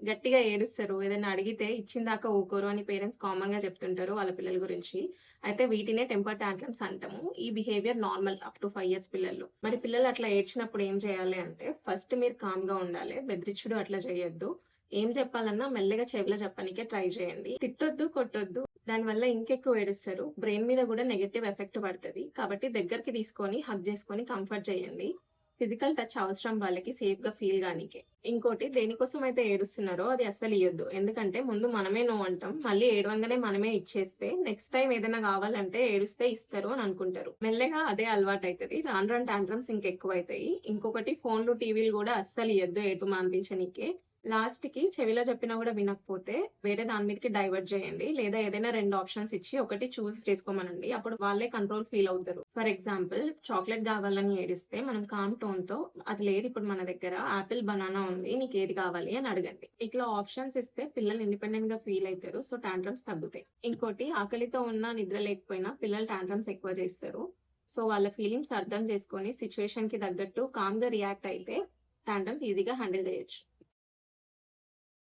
గట్టిగా ఏడుస్తారు. ఏదైనా అడిగితే ఇచ్చిందాకా ఊకోరు అని పేరెంట్స్ కామన్‌గా చెప్తుంటారు వాళ్ళ పిల్లల గురించి. అయితే వీటినే టెంపర్ టాంట్రమ్స్ అంటాము. ఈ behaviour normal up to 5 years పిల్లల్లో. మరి పిల్లలు అట్లా ఏడ్చినప్పుడు ఏం చేయాలి అంటే ఫస్ట్ మీరు కామ్‌గా ఉండాలి. బెదిరించుడు అట్లా చేయొద్దు. ఏం చెప్పాలన్నా మెల్లగా చెవిలో చెప్పనీకే ట్రై చేయండి. తిట్టొద్దు, కొట్టొద్దు. దానివల్ల ఇంకెక్కువ ఏడుస్తారు. బ్రెయిన్ మీద గూడా నెగెటివ్ ఎఫెక్ట్ పడతది. కాబట్టి దగ్గరికి తీసుకొని హగ్ చేసుకొని కంఫర్ట్ చేయండి. ఫిజికల్ టచ్ అవసరం వాళ్ళకి సేఫ్‌గా ఫీల్ గానీకే. ఇంకోటి దేనికోసం అయితే ఏడుస్తున్నారో అది అస్సలు ఇయ్యొద్దు. ఎందుకంటే ముందు మనమే నో అంటాం. మళ్ళీ ఏడవంగానే మనమే ఇచ్చేస్తే నెక్స్ట్ టైమ్ ఏదైనా కావాలంటే ఏడుస్తే ఇస్తారు అని అనుకుంటారు. మెల్లగా అదే అలవాటైతది. రాను రాను టాంట్రమ్స్ ఇంకెక్కువైతాయి. ఇంకొకటి ఫోన్‌లు, టీవీలు గూడా అస్సలు ఇయ్యొద్దు ఏడుపు మాన్పించనీకే. లాస్ట్‌కి చెవిలో చెప్పినా గూడా వినకపోతే వేరే దాని మీదకి డైవర్ట్ జేయండి. లేదా ఏదైనా 2 ఆప్షన్స్ ఇచ్చి ఒకటి చూస్ చేసుకోమనండి. అప్పుడు వాళ్ళే కంట్రోల్ ఫీల్ అవుతారు. ఫర్ ఎగ్జాంపుల్ చాక్లేట్ గావాలని ఏడిస్తే మనం కామ్ టోన్‌తో అది లేదు ఇప్పుడు మన దగ్గర ఆపిల్, బనానా ఉంది. నీకేది కావాలి అని అడగండి. ఇట్లా ఆప్షన్స్ ఇస్తే పిల్లలు ఇండిపెండెంట్‌గా ఫీల్ అయితారు. సో టాంట్రమ్స్ తగ్గుతాయి. ఇంకోటి ఆకలితో ఉన్నా నిద్ర లేకపోయినా పిల్లలు టాంట్రమ్స్ ఎక్కువ చేస్తారు. సో వాళ్ళ ఫీలింగ్స్ అర్థం చేసుకొని సిట్యుయేషన్‌కి తగ్గట్టు కామ్‌గా రియాక్ట్ అయితే టాంట్రమ్స్ ఈజీగా హ్యాండిల్ చేయొచ్చు.